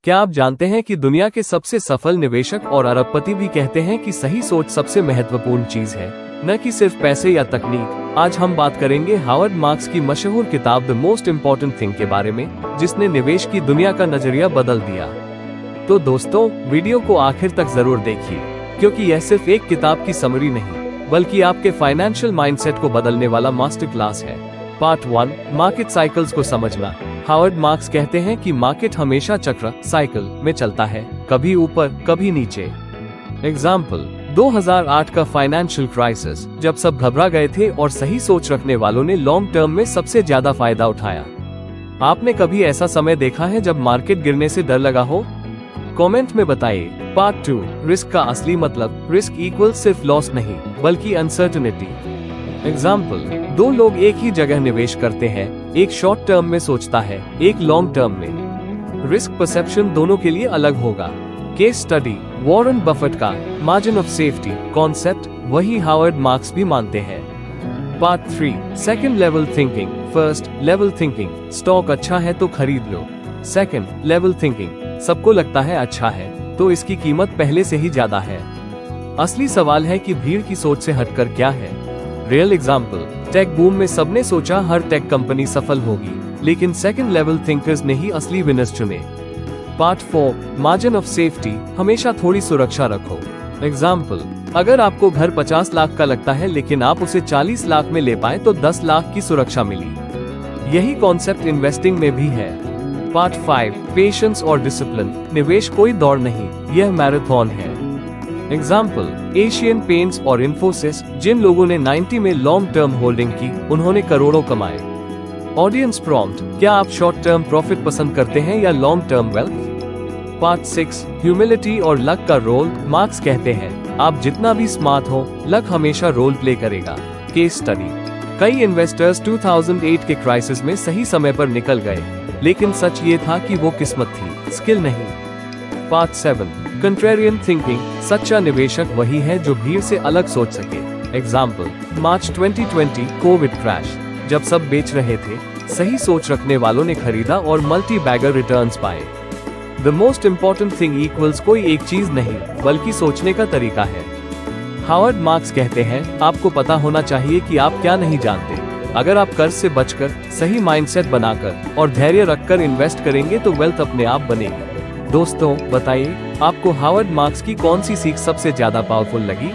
क्या आप जानते हैं कि दुनिया के सबसे सफल निवेशक और अरबपति भी कहते हैं कि सही सोच सबसे महत्वपूर्ण चीज है, न कि सिर्फ पैसे या तकनीक। आज हम बात करेंगे हावर्ड मार्क्स की मशहूर किताब द मोस्ट इम्पोर्टेंट थिंग के बारे में, जिसने निवेश की दुनिया का नजरिया बदल दिया। तो दोस्तों, वीडियो को आखिर तक जरूर देखिए, क्योंकि यह सिर्फ एक किताब की समरी नहीं, बल्कि आपके फाइनेंशियल माइंडसेट को बदलने वाला मास्टर क्लास है। पार्ट 1, मार्केट साइकिल्स को समझना। हावर्ड मार्क्स कहते हैं कि मार्केट हमेशा चक्र साइकिल में चलता है, कभी ऊपर कभी नीचे। एग्जाम्पल, 2008 का फाइनेंशियल क्राइसिस, जब सब घबरा गए थे और सही सोच रखने वालों ने लॉन्ग टर्म में सबसे ज्यादा फायदा उठाया। आपने कभी ऐसा समय देखा है जब मार्केट गिरने से डर लगा हो? कमेंट में बताइए। पार्ट 2, रिस्क का असली मतलब। रिस्क इक्वल सिर्फ लॉस नहीं, बल्कि अनसर्टेनिटी। एग्जाम्पल, दो लोग एक ही जगह निवेश करते हैं, एक शॉर्ट टर्म में सोचता है, एक लॉन्ग टर्म में। रिस्क परसेप्शन दोनों के लिए अलग होगा। केस स्टडी, वॉरेन बफेट का मार्जिन ऑफ सेफ्टी कॉन्सेप्ट वही हावर्ड मार्क्स भी मानते हैं। Part 3, second level thinking. First level thinking, stock अच्छा है तो खरीद लो। सेकंड लेवल थिंकिंग, सबको लगता है अच्छा है तो इसकी कीमत पहले से ही ज्यादा है। असली सवाल है कि भीड़ की सोच से हटकर क्या है। रियल एग्जाम्पल, टेक बूम में सबने सोचा हर टेक कंपनी सफल होगी, लेकिन सेकंड लेवल थिंकर्स ने ही असली विनर्स चुने। Part 4, margin of safety. हमेशा थोड़ी सुरक्षा रखो। एग्जाम्पल, अगर आपको घर 50 लाख का लगता है लेकिन आप उसे 40 लाख में ले पाए तो 10 लाख की सुरक्षा मिली। यही कॉन्सेप्ट इन्वेस्टिंग में भी है। पार्ट 5, पेशेंस और डिसिप्लिन। निवेश कोई दौड़ नहीं, यह मैराथन है। एग्जाम्पल, एशियन पेंट्स और इन्फोसिस, जिन लोगों ने 90 में लॉन्ग टर्म होल्डिंग की, उन्होंने करोड़ों कमाए। ऑडियंस प्रॉम्प्ट, क्या आप शॉर्ट टर्म प्रॉफिट पसंद करते हैं या long term wealth? Part 6, humility और लक का रोल। मार्क्स कहते हैं, आप जितना भी स्मार्ट हो, लक हमेशा रोल प्ले करेगा। केस स्टडी, कई इन्वेस्टर्स 2008 के क्राइसिस में सही समय पर निकल गए, लेकिन सच ये था कि वो किस्मत थी, स्किल नहीं। Part 7, contrarian thinking. सच्चा निवेशक वही है जो भीड़ से अलग सोच सके। एग्जाम्पल, मार्च 2020 कोविड क्रैश, जब सब बेच रहे थे, सही सोच रखने वालों ने खरीदा और मल्टी बैगर रिटर्न्स पाए। The most important thing equals कोई एक चीज नहीं, बल्कि सोचने का तरीका है। हावर्ड मार्क्स कहते हैं, आपको पता होना चाहिए कि आप क्या नहीं जानते। अगर आप कर्ज से बचकर, सही माइंडसेट बनाकर और धैर्य रखकर इन्वेस्ट करेंगे तो वेल्थ अपने आप बनेगी। दोस्तों, बताइए आपको हावर्ड मार्क्स की कौन सी सीख सबसे ज्यादा पावरफुल लगी?